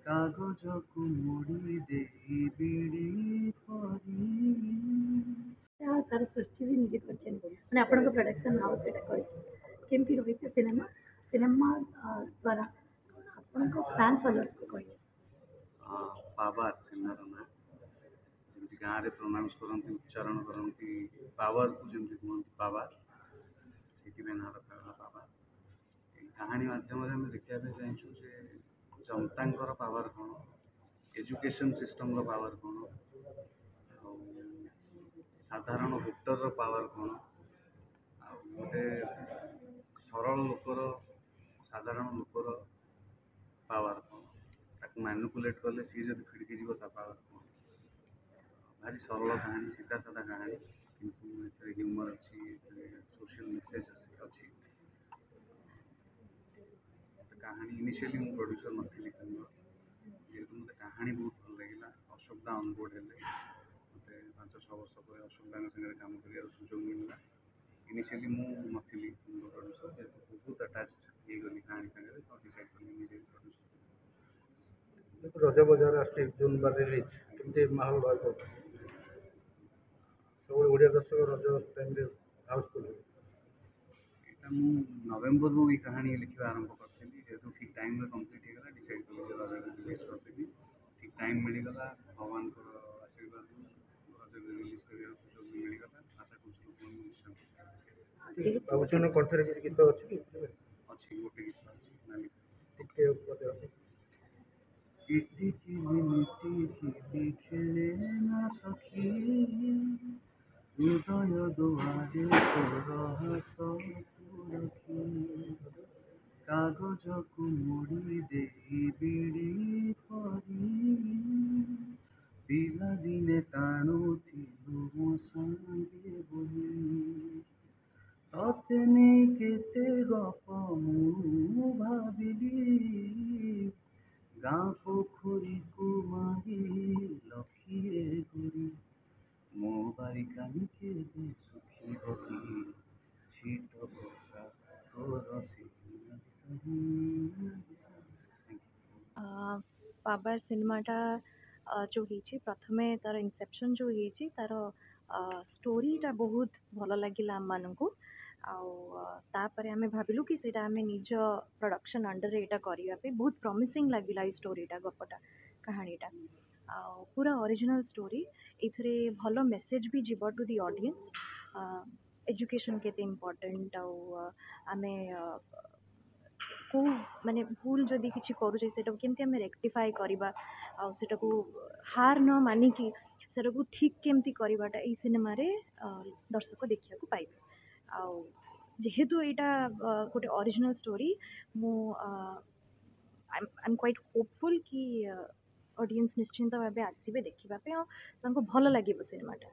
କାଗଜକୁ ମୋଡ଼ି ଦେଇ ବିଡ଼ି ପରି। ତାର ସୃଷ୍ଟି ବି ନିଜେ କରିଛନ୍ତି ମାନେ ଆପଣଙ୍କ ପ୍ରଡକ୍ସନ୍ ହାଉସ୍ ସେଇଟା କରିଛି କେମିତି ରହିଛି ସିନେମା ସିନେମା ଦ୍ୱାରା ଆପଣଙ୍କ ଫ୍ୟାନ୍ ଫଲୋଅର୍ସକୁ କହିବେ ପାୱାର ସିନେମାର ନାଁ ଯେମିତି ଗାଁରେ ପ୍ରୋନାଉନ୍ସ କରନ୍ତି ଉଚ୍ଚାରଣ କରନ୍ତି ପାୱାରକୁ ଯେମିତି କୁହନ୍ତି ପାୱାର, ସେଥିପାଇଁ ନାଁ ରଖାଗଲା ପାୱାର। ଏହି କାହାଣୀ ମାଧ୍ୟମରେ ଆମେ ଦେଖିବା ପାଇଁ ଚାହିଁଛୁ ଯେ ଜନତାଙ୍କର ପାୱାର କ'ଣ, ଏଜୁକେସନ୍ ସିଷ୍ଟମ୍ର ପାୱାର କ'ଣ, ଆଉ ସାଧାରଣ ଭୋଟରର ପାୱାର କ'ଣ, ଆଉ ଗୋଟେ ସରଳ ଲୋକର ସାଧାରଣ ଲୋକର ପାୱାର କ'ଣ, ତାକୁ ମ୍ୟାନିପୁଲେଟ୍ କଲେ ସିଏ ଯଦି ଫିଡ଼ିକି ଯିବ ତା ପାୱାର କ'ଣ। ଭାରି ସରଳ କାହାଣୀ, ସିଧା ସାଧା କାହାଣୀ, କିନ୍ତୁ ଏଥିରେ ହ୍ୟୁମର୍ ଅଛି, ଏଥିରେ ସୋସିଆଲ୍ ମେସେଜ୍ ଅଛି। ମୋତେ କାହାଣୀ ଇନିସିଆଲି ମୁଁ ପ୍ରଡ୍ୟୁସର୍ ନଥିଲି ଫିଲ୍ମର, ଯେହେତୁ ମୋତେ କାହାଣୀ ବହୁତ ଭଲ ଲାଗିଲା, ଅଶୋକ ଦା ଅନବୋର୍ଡ଼ ହେଲେ, ମୋତେ 5-6 ବର୍ଷ ପରେ ଅଶୋକ ଦାଙ୍କ ସାଙ୍ଗରେ କାମ କରିବାର ସୁଯୋଗ ମିଳିଲା। ଇନିସିଆଲି ମୁଁ ନଥିଲି ଫିଲ୍ମର ପ୍ରଡ୍ୟୁସର୍, ଯେହେତୁ ବହୁତ ଆଟାଚ୍ଡ ହେଇଗଲି କାହାଣୀ ସାଙ୍ଗରେ ତ ଡିସାଇଡ଼୍ କଲି ନିଜେ ପ୍ରଡ୍ୟୁସର୍। ରଜ ବଜାର ଆସୁଛି ଜୁନ୍ 12 ରିଲିଜ୍, କେମିତି ମାହୋଲ ରହିବ? ସବୁବେଳେ ଓଡ଼ିଆ ଦର୍ଶକ ରଜ ଟାଇମ୍ରେ ହାଉସଫୁଲ୍ ହୁଏ। ଏଇଟା ମୁଁ ନଭେମ୍ବରରୁ ଏଇ କାହାଣୀ ଲେଖିବା ଆରମ୍ଭ କରିଥିଲି, ଯେହେତୁ ଠିକ୍ ଟାଇମ୍ରେ କମ୍ପ୍ଲିଟ୍ ହେଇଗଲା, ଡିସାଇଡ଼୍ କଲି ଯେ ରଜରେ ରିଲିଜ୍ କରିଦେବି। ଠିକ୍ ଟାଇମ୍ ମିଳିଗଲା, ଭଗବାନଙ୍କର ଆଶୀର୍ବାଦରୁ ରଜରେ ରିଲିଜ୍ କରିବାର ସୁଯୋଗ ବି ମିଳିଗଲା। ଆଶା କରୁଛି ଲୋକଙ୍କୁ ନିଶ୍ଚୟ ବାବୁସାନ କଣ୍ଠରେ କିଛି ଗୀତ ଅଛି କି? ଅଛି, ଗୋଟେ ଗୀତ ଅଛି ନାଲି ଟିକେ ବତେଇବ। କିଟିକିଲି ଖେଳେ ନା ସଖୀ ହୃଦୟ ଦୁଆରେ ତୋର ହାତକୁ ରଖି, କାଗଜକୁ ମୋଡ଼ି ଦେଇ ବିଡ଼ି ପରି, ପିଲାଦିନେ ଟାଣୁଥିଲୁ ମୋ ସାଙ୍ଗେ ବହି, ତତେ ନେଇ କେତେ ଗପ ମୁଁ ଭାବିଲି, ଗାଁ ପୋଖରୀକୁ ମାରି ଲକ୍ଷିଏ କରି, ମୋ ବାରି କାନି କେବେ ଶୁଖିବ କି, ଛିଟ ପକା ତୋର ସେଇ ନାଲି ଶାଢ଼ୀ। ପାୱାର ସିନେମାଟା ଯେଉଁ ହେଇଛି ପ୍ରଥମେ ତାର ଇନସେପସନ୍ ଯେଉଁ ହେଇଛି ତାର ଷ୍ଟୋରିଟା ବହୁତ ଭଲ ଲାଗିଲା ଆମମାନଙ୍କୁ। ଆଉ ତାପରେ ଆମେ ଭାବିଲୁ କି ସେଇଟା ଆମେ ନିଜ ପ୍ରଡକ୍ସନ୍ ଅଣ୍ଡରରେ ଏଇଟା କରିବା ପାଇଁ ବହୁତ ପ୍ରମିସିଂ ଲାଗିଲା ଏଇ ଷ୍ଟୋରିଟା, ଗପଟା, କାହାଣୀଟା। ଆଉ ପୁରା ଅରିଜିନାଲ୍ ଷ୍ଟୋରି, ଏଥିରେ ଭଲ ମେସେଜ୍ ବି ଯିବ ଟୁ ଦି ଅଡ଼ିଏନ୍ସ, ଏଜୁକେସନ୍ କେତେ ଇମ୍ପର୍ଟାଣ୍ଟ, ଆଉ ଆମେ କେଉଁ ମାନେ ଭୁଲ ଯଦି କିଛି କରୁଛେ ସେଇଟାକୁ କେମିତି ଆମେ ରେକ୍ଟିଫାଏ କରିବା, ଆଉ ସେଇଟାକୁ ହାର ନ ମାନିକି ସେଇଟାକୁ ଠିକ୍ କେମିତି କରିବାଟା ଏଇ ସିନେମାରେ ଦର୍ଶକ ଦେଖିବାକୁ ପାଇବେ। ଆଉ ଯେହେତୁ ଏଇଟା ଗୋଟେ ଅରିଜିନାଲ୍ ଷ୍ଟୋରି, ମୁଁ ଆଇମ୍ କ୍ୱାଇଟ୍ ହୋପଫୁଲ୍ କି ଅଡ଼ିଏନ୍ସ ନିଶ୍ଚିନ୍ତ ଭାବେ ଆସିବେ ଦେଖିବା ପାଇଁ, ଆଉ ତାଙ୍କୁ ଭଲ ଲାଗିବ ସିନେମାଟା।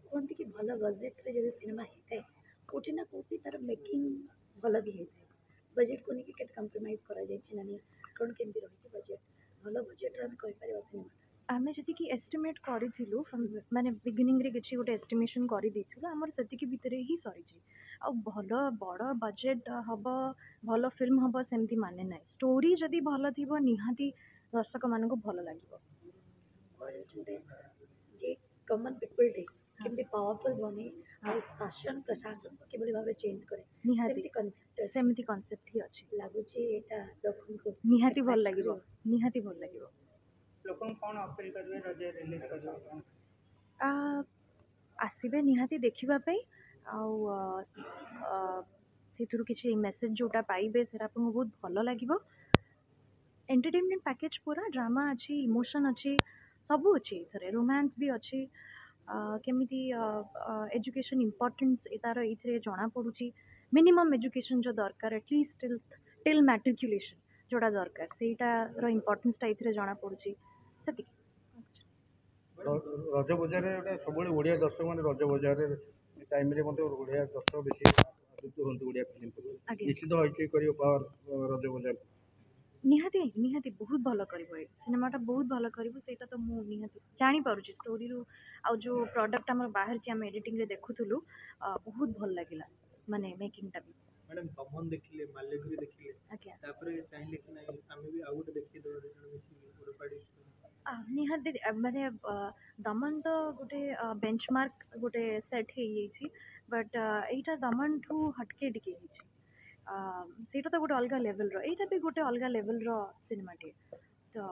କୁହନ୍ତି କି ଭଲ ବଜେଟ୍ରେ ଯଦି ସିନେମା ହେଇଥାଏ କେଉଁଠି ନା କେଉଁଠି ତା'ର ମେକିଂ ଭଲ ବି ହେଇଥାଏ, ବଜେଟ୍କୁ ନେଇକି କେତେ କମ୍ପ୍ରମାଇଜ୍ କରାଯାଇଛି ନା ନାହିଁ, କ'ଣ କେମିତି ରହିଛି ବଜେଟ୍, ଭଲ ବଜେଟ୍ରେ ଆମେ କହିପାରିବା ସିନେମା? ଆମେ ଯେତିକି ଏଷ୍ଟିମେଟ୍ କରିଥିଲୁ ମାନେ ବିଗିନିଂରେ କିଛି ଗୋଟେ ଏଷ୍ଟିମେସନ୍ କରିଦେଇଥିଲୁ, ଆମର ସେତିକି ଭିତରେ ହିଁ ସରିଛି। ଆଉ ଭଲ ବଡ଼ ବଜେଟ୍ ହେବ, ଭଲ ଫିଲ୍ମ ହେବ ସେମିତି ମାନେ ନାହିଁ। ଷ୍ଟୋରି ଯଦି ଭଲ ଥିବ ନିହାତି ଦର୍ଶକମାନଙ୍କୁ ଭଲ ଲାଗିବ। କରୁଛନ୍ତି ଯେ କମନ୍ ପିପୁଲ୍ଟେ କେମିତି ପାୱାରଫୁଲ୍ ବନେ ଆଉ ଶାସନ ପ୍ରଶାସନକୁ କିଭଳି ଭାବେ ଚେଞ୍ଜ କରେ, ନିହାତି ସେମିତି କନସେପ୍ଟ ହିଁ ଅଛି। ଲାଗୁଛି ଏଇଟା ଲୋକଙ୍କୁ ନିହାତି ଭଲ ଲାଗିବ, ନିହାତି ଭଲ ଲାଗିବ। ଲୋକଙ୍କୁ କ'ଣ ଅପିଲ୍ କରିବେ ରଜ ରିଲିଜ୍ କରିବା? ଆସିବେ ନିହାତି ଦେଖିବା ପାଇଁ, ଆଉ ସେଥିରୁ କିଛି ମେସେଜ୍ ଯେଉଁଟା ପାଇବେ ସେଇଟା ଆପଣଙ୍କୁ ବହୁତ ଭଲ ଲାଗିବ। ଏଣ୍ଟରଟେନମେଣ୍ଟ ପ୍ୟାକେଜ୍ ପୁରା, ଡ୍ରାମା ଅଛି, ଇମୋସନ୍ ଅଛି, ସବୁ ଅଛି ଏଥିରେ, ରୋମାନ୍ସ ବି ଅଛି। କେମିତି ଏଜୁକେସନ୍ ଇମ୍ପର୍ଟାନ୍ସ ତା'ର ଏଇଥିରେ ଜଣାପଡ଼ୁଛି। ମିନିମମ୍ ଏଜୁକେସନ୍ ଯେଉଁ ଦରକାର, ଆଟଲିଷ୍ଟ ଟିଲ୍ ମ୍ୟାଟ୍ରିକୁଲେସନ୍ ଯେଉଁଟା ଦରକାର ସେଇଟାର ଇମ୍ପର୍ଟାନ୍ସଟା ଏଇଥିରେ ଜଣାପଡ଼ୁଛି, ସେତିକି। ରଜ ବଜାରରେ ଗୋଟେ ସବୁବେଳେ ଓଡ଼ିଆ ଦର୍ଶକମାନେ ରଜ ବଜାରରେ ଟାଇମ୍ରେ ମଧ୍ୟ ଓଡ଼ିଆ ଦର୍ଶକ ବେଶୀ ଆଦୃତ ହୁଅନ୍ତି ଓଡ଼ିଆ ଫିଲ୍ମ ପ୍ରତି। ନିଶ୍ଚିତ ହଇଚଇ କରିବ ପାୱାର ରଜ ବଜାର। ନିହାତି ନିହାତି ବହୁତ ଭଲ କରିବ, ଏ ସିନେମାଟା ବହୁତ ଭଲ କରିବ, ସେଇଟା ତ ମୁଁ ନିହାତି ଜାଣିପାରୁଛି ଷ୍ଟୋରିରୁ। ଆଉ ଯେଉଁ ପ୍ରଡ଼କ୍ଟ ଆମର ବାହାରିଛି ଆମେ ଏଡ଼ିଟିଂରେ ଦେଖୁଥିଲୁ, ବହୁତ ଭଲ ଲାଗିଲା ମାନେ ମେକିଂଟା ବି। ମ୍ୟାଡ଼ାମ୍ ଦମନ ଦେଖିଲେ, ମାଲ୍ୟଗିରି ଦେଖିଲେ, ଆଜ୍ଞା ତାପରେ ଚାହିଁଲେ କି ନାଇଁ ଆମେ ବି ଆଉ ଗୋଟେ ଦେଖିଦେବା ଦୁଇ ଜଣ ମିଶିକି ଗୋଟେ ପାର୍ଟି। ନିହାତି ମାନେ ଦମନ ତ ଗୋଟେ ବେଞ୍ଚମାର୍କ ଗୋଟେ ସେଟ୍ ହେଇଯାଇଛି, ବଟ୍ ଏଇଟା ଦମନଠୁ ହଟକେ ଟିକେ ହେଇଛି। ସେଇଟା ତ ଗୋଟେ ଅଲଗା ଲେଭେଲ୍ର, ଏଇଟା ବି ଗୋଟେ ଅଲଗା ଲେଭେଲ୍ର ସିନେମାଟିଏ। ତ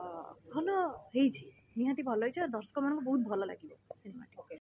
ଭଲ ହେଇଛି, ନିହାତି ଭଲ ହେଇଛି, ଆଉ ଦର୍ଶକମାନଙ୍କୁ ବହୁତ ଭଲ ଲାଗିବ ସିନେମାଟି।